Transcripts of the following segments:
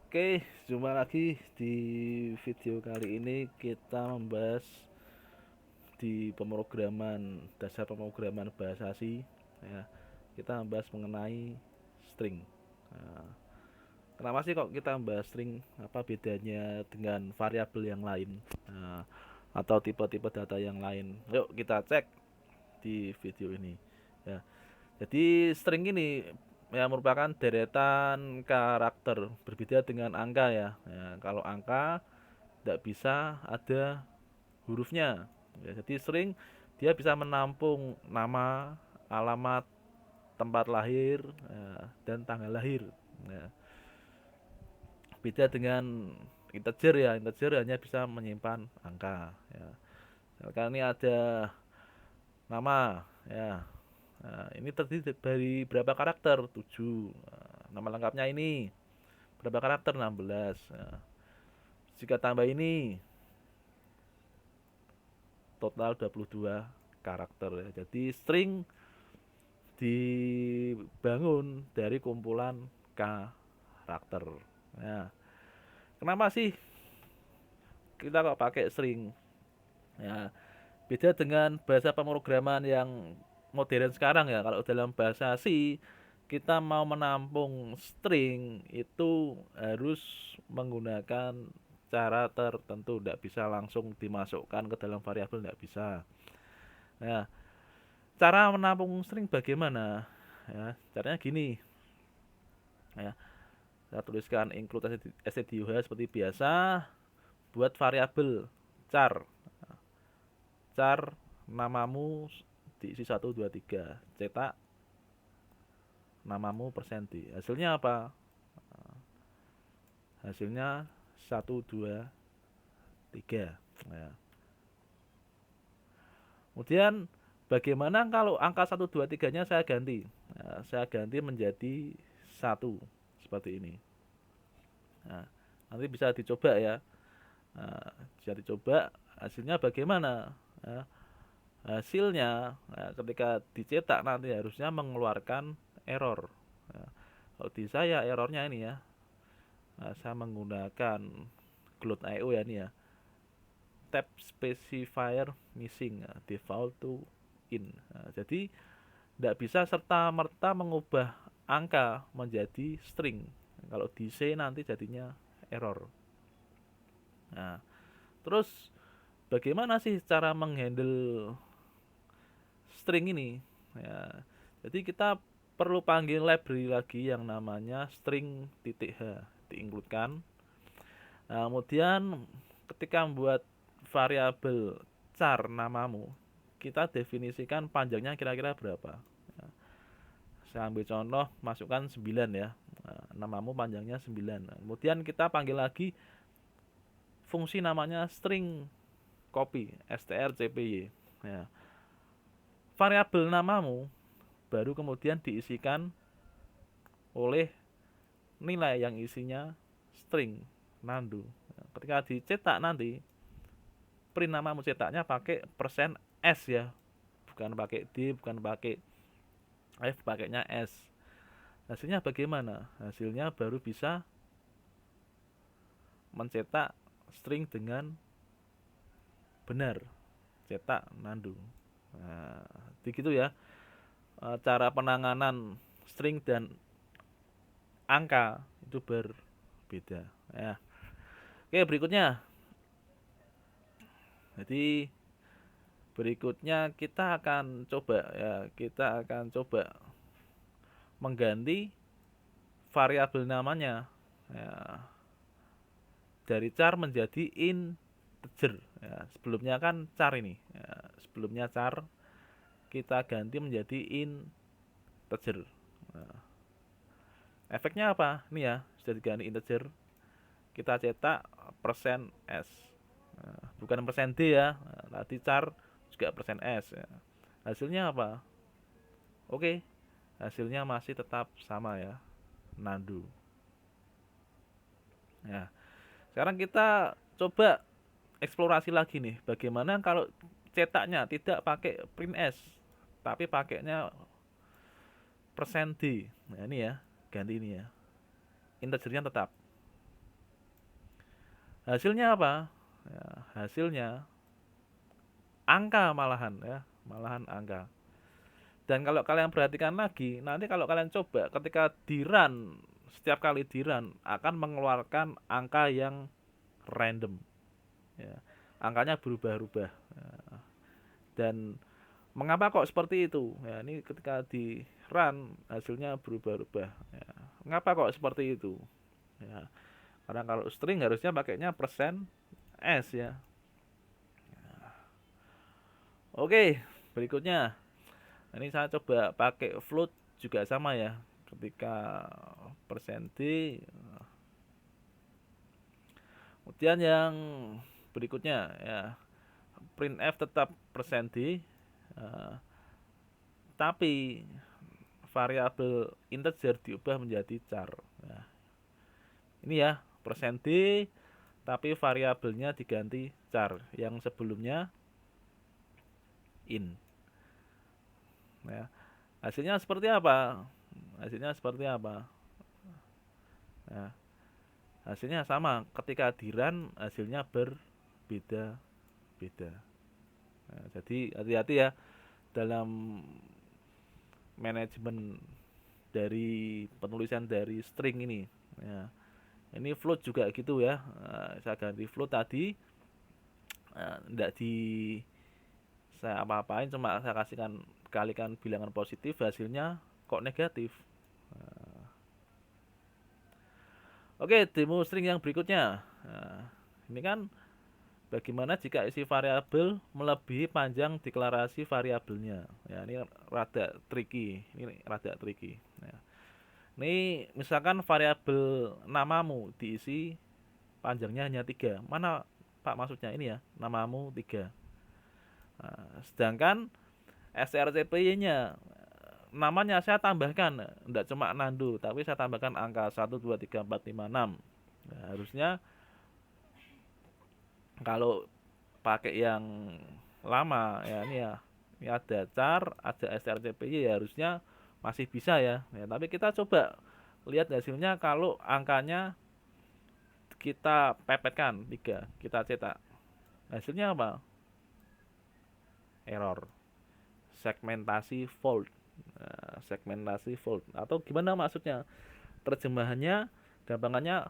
Oke, jumpa lagi di video kali ini kita membahas di pemrograman dasar pemrograman bahasa C ya. Kita membahas mengenai string. Nah, kenapa sih kok kita membahas string? Apa bedanya dengan variabel yang lain? Nah, atau tipe-tipe data yang lain? Yuk kita cek di video ini. Ya, jadi string ini ya merupakan deretan karakter berbeda dengan angka ya. Kalau angka tidak bisa ada hurufnya. Ya, jadi string dia bisa menampung nama, alamat, tempat lahir, dan tanggal lahir. Ya, beda dengan integer ya, integer hanya bisa menyimpan angka. Ya. Misalkan ini ada nama, ya. Nah, ini terdiri dari berapa karakter? 7. Nah, nama lengkapnya ini berapa karakter? 16. Nah, jika tambah ini total 22 karakter ya. Jadi string dibangun dari kumpulan karakter. Nah, kenapa sih kita kok pakai string? Ya, beda dengan bahasa pemrograman yang modern sekarang ya. Kalau dalam bahasa C, kita mau menampung string itu harus menggunakan cara tertentu, tidak bisa langsung dimasukkan ke dalam variabel, tidak bisa. Nah, cara menampung string bagaimana? Ya, caranya gini. Ya, saya tuliskan include stduh seperti biasa, buat variabel char. Char namamu diisi 1 2 3, cetak namamu persen %d. Hasilnya apa? Hasilnya 1 2 3. Ya. Kemudian bagaimana kalau angka 1 2 3-nya saya ganti? Nah, saya ganti menjadi 1 seperti ini. Nah, nanti bisa dicoba ya. Nah, bisa dicoba hasilnya bagaimana? Nah, hasilnya ketika dicetak nanti harusnya mengeluarkan error. Nah, kalau di saya errornya ini ya. Nah, saya menggunakan Cloud IO ya ini ya. Tab specifier missing, default to in. Nah, jadi tidak bisa serta merta mengubah angka menjadi string. Kalau di C nanti jadinya error. Nah, terus bagaimana sih cara menghandle string ini? Ya, jadi kita perlu panggil library lagi yang namanya string.h, diinkludkan. Nah, kemudian ketika membuat variabel char namamu, kita definisikan panjangnya kira-kira berapa. Nah, saya ambil contoh, masukkan 9 ya. Nah, namamu panjangnya 9. Nah, kemudian kita panggil lagi fungsi namanya string copy, strcpy. Ya. Variabel namamu baru kemudian diisikan oleh nilai yang isinya string nandu. Nah, ketika dicetak nanti print namamu cetaknya pakai persen %s ya, bukan pakai d, bukan pakai f, pakainya s. Hasilnya bagaimana? Hasilnya baru bisa mencetak string dengan benar, cetak nandu. Nah, begitu ya cara penanganan string dan angka itu berbeda ya. Oke, berikutnya. Jadi berikutnya kita akan coba mengganti variabel namanya ya, dari char menjadi integer ya. Sebelumnya kan char ini ya, sebelumnya char kita ganti menjadi integer. Nah, efeknya apa? Ini ya, sudah diganti integer, kita cetak persen %s. Nah, bukan persen %d ya. Nah, tadi char juga persen %s ya. Hasilnya apa? Oke, hasilnya masih tetap sama ya, nandu. Nah, sekarang kita coba eksplorasi lagi nih, bagaimana kalau cetaknya tidak pakai print s, tapi pakainya persen %d. Nah, ini ya, ganti ini ya. Integernya tetap. Hasilnya apa? Ya, hasilnya angka malahan ya, malahan angka. Dan kalau kalian perhatikan lagi, nanti kalau kalian coba ketika di run, setiap kali di run akan mengeluarkan angka yang random ya. Angkanya berubah-ubah. Ya. Dan mengapa kok seperti itu? Ya, ini ketika di run hasilnya berubah-ubah ya. Mengapa kok seperti itu? Ya, karena kalau string harusnya pakainya persen %s ya. Oke, berikutnya. Ini saya coba pakai float juga sama ya. Ketika persen %d. Kemudian yang berikutnya ya, printf tetap persen %d. eh, tapi variabel integer diubah menjadi char. Nah, ini ya persen %d tapi variabelnya diganti char yang sebelumnya in. Ya, hasilnya seperti apa? Hasilnya seperti apa? Ya, hasilnya sama. Ketika di run hasilnya berbeda-beda. Nah, jadi hati-hati ya dalam manajemen dari penulisan dari string ini. Ya, ini float juga gitu ya. Saya ganti float tadi, tidak di saya apa-apain, cuma saya kasihkan kalikan bilangan positif, hasilnya kok negatif. Oke, demo string yang berikutnya. Nah, ini kan bagaimana jika isi variabel melebihi panjang deklarasi variabelnya. Ya, ini rada tricky. Ini rada tricky. Ya. Ini misalkan variabel namamu diisi panjangnya hanya 3. Mana Pak maksudnya ini ya, namamu 3. Nah, sedangkan strcpy-nya namanya saya tambahkan, tidak cuma Nando, tapi saya tambahkan angka 1 2 3 4 5 6. Nah, harusnya kalau pakai yang lama ya, ini ada char, ada strcpy ya, harusnya masih bisa ya. Ya, tapi kita coba lihat hasilnya kalau angkanya kita pepetkan 3, kita cetak. Hasilnya apa? Error. Segmentasi fault. Nah, segmentasi fault atau gimana maksudnya? Terjemahannya gampangannya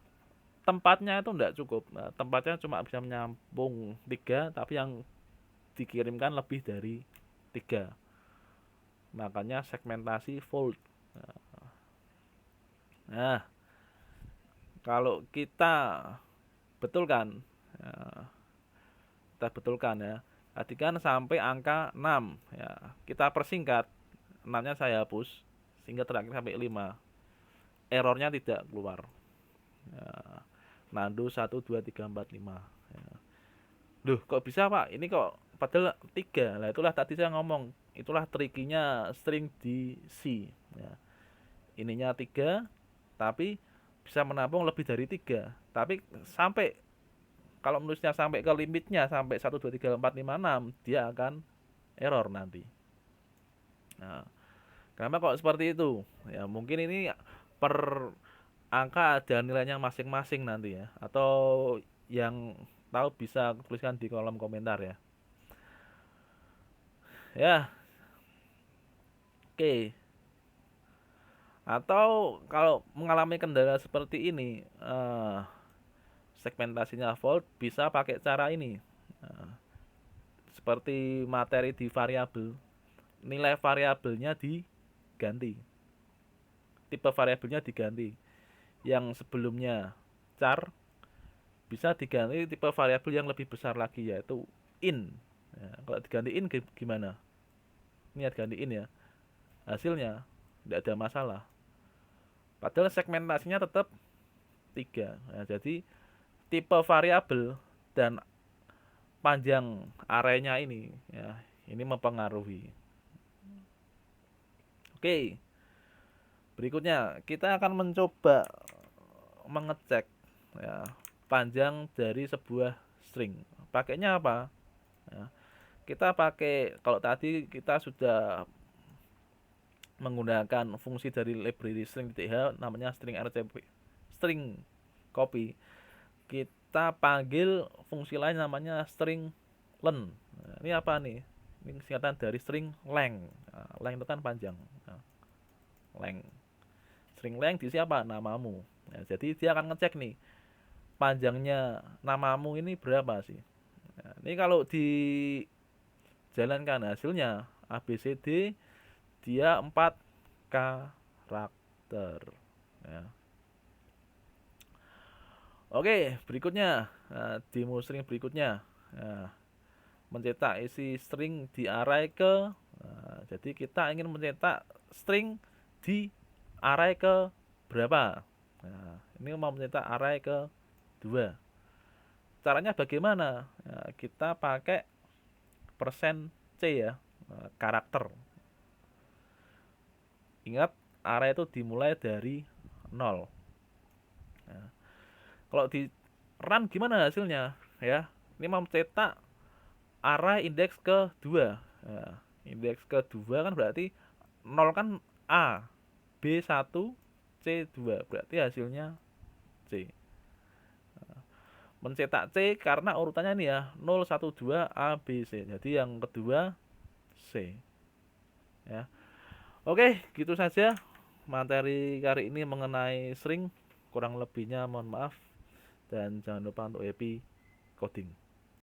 tempatnya itu enggak cukup. Nah, tempatnya cuma bisa menyambung 3 tapi yang dikirimkan lebih dari 3. Makanya segmentasi fault. Nah, kalau kita betulkan, kita betulkan ya. Tadi kan sampai angka 6 ya. Kita persingkat, 6-nya saya hapus sehingga terakhir sampai 5. Errornya tidak keluar. Ya. Nando 1 2 3 4 5. Ya. Duh, kok bisa, Pak? Ini kok padahal 3. Nah, itulah tadi saya ngomong, itulah trikinya string di C ya. Ininya 3 tapi bisa menampung lebih dari 3. Tapi sampai kalau menulisnya sampai ke limitnya sampai 1 2 3 4 5 6, dia akan error nanti. Nah, kenapa kok seperti itu? Ya, mungkin ini per angka ada nilainya masing-masing nanti ya. Atau yang tahu bisa tuliskan di kolom komentar ya. Ya, oke. Atau kalau mengalami kendala seperti ini, segmentasinya fault, bisa pakai cara ini. Seperti materi di variabel, nilai variabelnya diganti, tipe variabelnya diganti. Yang sebelumnya char bisa diganti tipe variabel yang lebih besar lagi, yaitu in. Ya, kalau diganti in gimana? Ini ganti in ya, hasilnya tidak ada masalah. Padahal segmentasinya tetap 3. Nah, jadi tipe variabel dan panjang arenya ini ya, ini mempengaruhi. Oke, berikutnya kita akan mencoba mengecek ya, panjang dari sebuah string. Pakainya apa ya, kita pakai, kalau tadi kita sudah menggunakan fungsi dari library string.h namanya string rcp, string copy. kita panggil fungsi lain namanya string len. Nah, ini apa nih? Ini singkatan dari string length. Nah, length itu kan panjang. Nah, length. String length diisi apa? Namamu. Nah, jadi dia akan ngecek nih, panjangnya namamu ini berapa sih? Nah, ini kalau dijalankan hasilnya ABCD, dia 4 karakter. Ya. Oke, berikutnya demo string berikutnya. Nah, mencetak isi string di array ke, jadi kita ingin mencetak string di array ke berapa? Nah, ini mau mencetak array ke 2. Caranya bagaimana? Nah, kita pakai persen %C ya, karakter. Ingat, array itu dimulai dari 0. Nah, kalau di run gimana hasilnya? Ya, ini mau mencetak array indeks ke-2. Nah, indeks ke-2 kan berarti 0 kan A, B1, C2. Berarti hasilnya C. Mencetak C karena urutannya ini ya, 0, 1, 2, A, B, C. Jadi yang kedua C. Ya. Oke, gitu saja materi kali ini mengenai string. Kurang lebihnya mohon maaf, dan jangan lupa untuk happy coding.